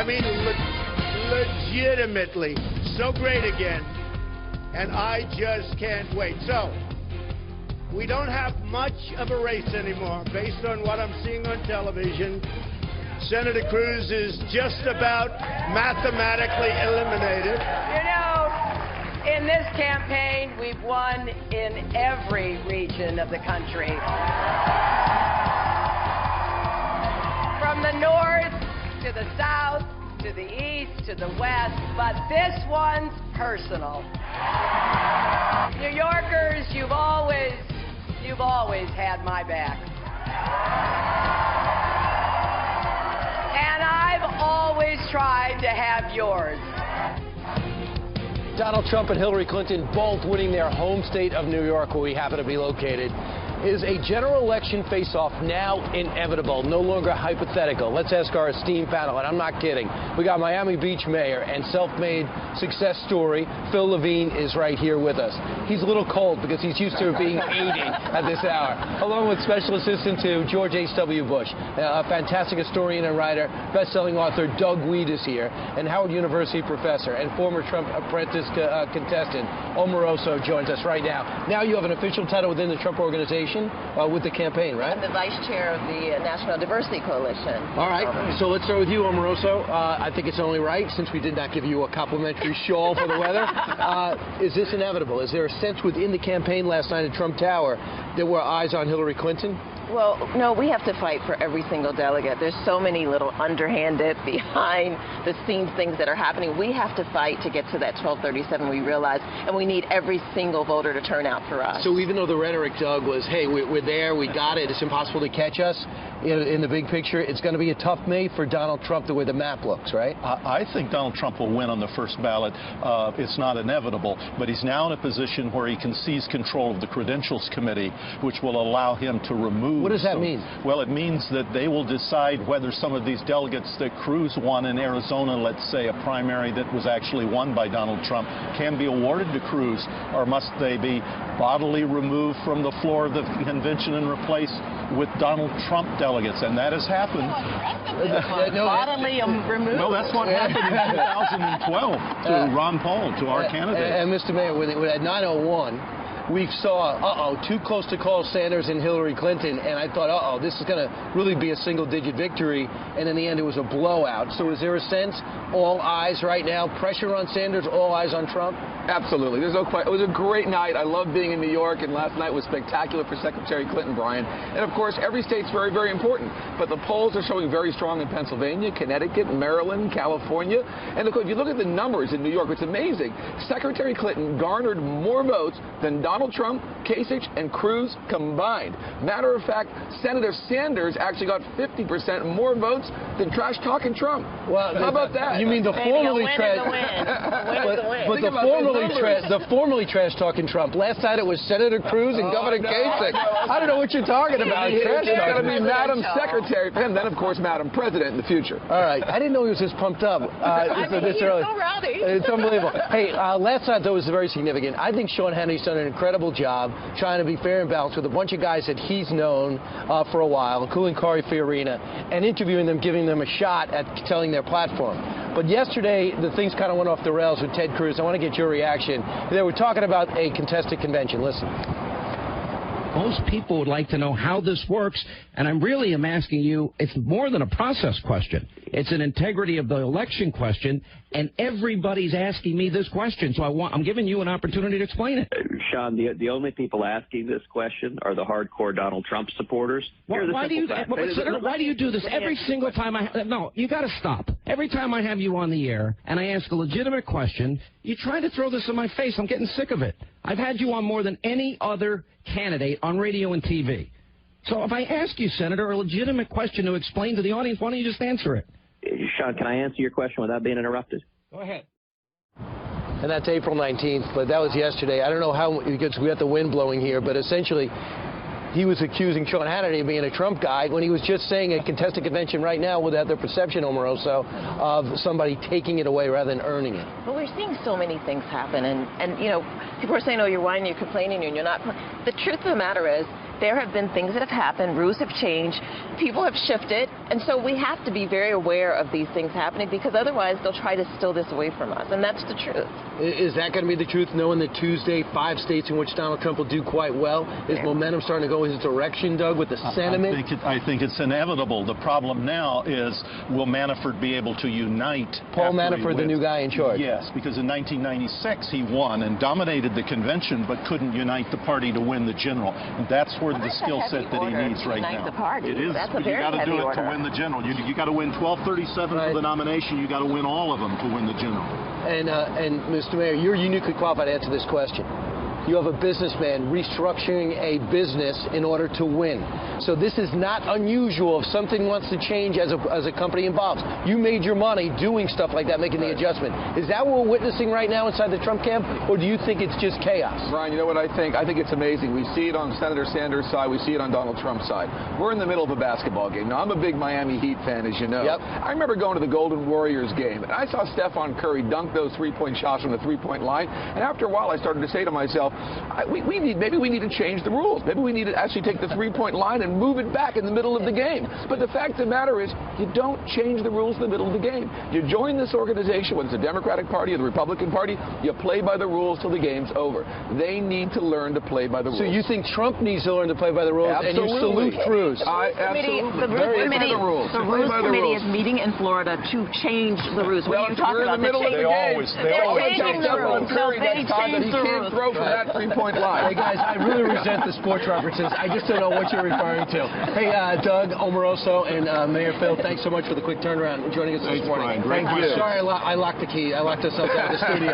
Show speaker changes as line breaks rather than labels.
I mean, legitimately so great again. And I just can't wait. So, we don't have much of a race anymore based on what I'm seeing on television. Senator Cruz is just about mathematically eliminated.
You know, in this campaign, we've won in every region of the country. From the north to the south, to the east, to the west, but this one's personal. New Yorkers, you've always had my back. And I've always tried to have yours.
Donald Trump and Hillary Clinton both winning their home state of New York, where we happen to be located. Is a general election face-off now inevitable, no longer hypothetical? Let's ask our esteemed panel, and I'm not kidding. We got Miami Beach mayor and self-made success story. Phil Levine is right here with us. He's a little cold because he's used to being 80 at this hour, along with special assistant to George H.W. Bush. A fantastic historian and writer, best-selling author Doug Wead is here, and Howard University professor and former Trump apprentice contestant Omarosa joins us right now. Now you have an official title within the Trump organization. With the campaign, right?
I'm the vice chair of the National Diversity Coalition.
All right, so let's start with you, Omarosa. I think it's only right, since we did not give you a complimentary shawl for the weather. Is this inevitable? Is there a sense within the campaign last night at Trump Tower there were eyes on Hillary Clinton?
Well, no, we have to fight for every single delegate. There's so many little underhanded, behind-the-scenes things that are happening. We have to fight to get to that 1237, we realize, and we need every single voter to turn out for us.
So even though the rhetoric, Doug, was, hey, we're there, we got it, it's impossible to catch us, in the big picture, it's going to be a tough May for Donald Trump the way the map looks, right?
I think Donald Trump will win on the first ballot. It's not inevitable, but he's now in a position where he can seize control of the Credentials Committee, which will allow him to remove...
What does that mean?
Well, it means that they will decide whether some of these delegates that Cruz won in Arizona, let's say a primary that was actually won by Donald Trump, can be awarded to Cruz, or must they be bodily removed from the floor of the convention and replaced with Donald Trump delegates, and that has happened.
Bodily removed?
No, that's what happened in 2012 to Ron Paul, to our candidate.
And Mr. Mayor, at 9:01, we saw, too close to call Sanders and Hillary Clinton, and I thought, this is going to really be a single-digit victory, and in the end it was a blowout. So is there a sense, all eyes right now, pressure on Sanders, all eyes on Trump?
Absolutely. There's no question. It was a great night. I love being in New York, and last night was spectacular for Secretary Clinton, Brian. And, of course, every state's very, very important. But the polls are showing very strong in Pennsylvania, Connecticut, Maryland, California. And, of course, if you look at the numbers in New York, it's amazing. Secretary Clinton garnered more votes than Donald Trump, Kasich, and Cruz combined. Matter of fact, Senator Sanders actually got 50% more votes than trash-talking Trump. Well, how about that?
You mean the formerly the formerly trash-talking Trump. Last night it was Senator Cruz and Governor Kasich. I don't know what you're talking about.
It's going to be Madam Secretary, and then, of course, Madam President in the future.
All right. I didn't know he was this pumped up this early.
So rowdy.
It's unbelievable. Hey, last night, though, was very significant. I think Sean Hannity's done an incredible job trying to be fair and balanced with a bunch of guys that he's known for a while, including Corey Fiorina, and interviewing them, giving them a shot at telling their platform. But yesterday, the things kind of went off the rails with Ted Cruz. I want to get your reaction. They were talking about a contested convention. Listen.
Most people would like to know how this works, and I really am asking you, it's more than a process question. It's an integrity of the election question, and everybody's asking me this question, so I'm giving you an opportunity to explain it.
Sean, the only people asking this question are the hardcore Donald Trump supporters.
Why do you do this every single time? No, you got to stop. Every time I have you on the air and I ask a legitimate question, you try to throw this in my face. I'm getting sick of it. I've had you on more than any other candidate on radio and TV. So if I ask you, Senator, a legitimate question to explain to the audience, why don't you just answer it?
Sean, can I answer your question without being interrupted?
Go ahead.
And that's April 19th, but that was yesterday. I don't know how, because we got the wind blowing here, but essentially he was accusing Sean Hannity of being a Trump guy when he was just saying a contested convention right now without their perception, Omarosa, of somebody taking it away rather than earning it.
But we're seeing so many things happen, and you know, people are saying, oh, you're whining, you're complaining, and you're not. The truth of the matter is, there have been things that have happened, rules have changed, people have shifted, and so we have to be very aware of these things happening, because otherwise they'll try to steal this away from us, and that's the truth.
Is that going to be the truth, knowing that Tuesday, 5 states in which Donald Trump will do quite well? Is momentum starting to go his direction, Doug, with the sentiment?
I think it's inevitable. The problem now is, will Manafort be able to unite?
Paul Manafort, the new guy in charge.
Yes, because in 1996 he won and dominated the convention, but couldn't unite the party to win the general. And that's where the skill set that he needs right now.
The party.
It is.
That's a very
you got to do it
order.
to win the general. You got to win 1237 for the nomination. You got to win all of them to win the general.
And Mr. Mayor, you're uniquely qualified to answer this question. You have a businessman restructuring a business in order to win. So this is not unusual if something wants to change as a company involves. You made your money doing stuff like that, making the adjustment. Is that what we're witnessing right now inside the Trump camp, or do you think it's just chaos?
Brian, you know what I think? I think it's amazing. We see it on Senator Sanders' side. We see it on Donald Trump's side. We're in the middle of a basketball game. Now, I'm a big Miami Heat fan, as you know.
Yep.
I remember going to the Golden Warriors game, and I saw Stephon Curry dunk those three-point shots from the three-point line. And after a while, I started to say to myself, maybe we need to change the rules. Maybe we need to actually take the three-point line and move it back in the middle of the game. But the fact of the matter is, you don't change the rules in the middle of the game. You join this organization, whether it's the Democratic Party or the Republican Party, you play by the rules till the game's over. They need to learn to play by the rules.
So you think Trump needs to learn to play by the rules,
Absolutely.
and you salute Cruz?
The Rules Committee is meeting in Florida to change the rules. What are you talking about?
In the middle of the game.
They always
tell Stephon Curry that time that he can't throw from that three-point line.
Hey, guys, I really resent the sports references. I just don't know what you're referring to. Hey, Doug, Omarosa, and Mayor Phil, thanks so much for the quick turnaround and joining us this morning.
Brian. Great question.
Sorry, I locked the key. I locked us out of the studio.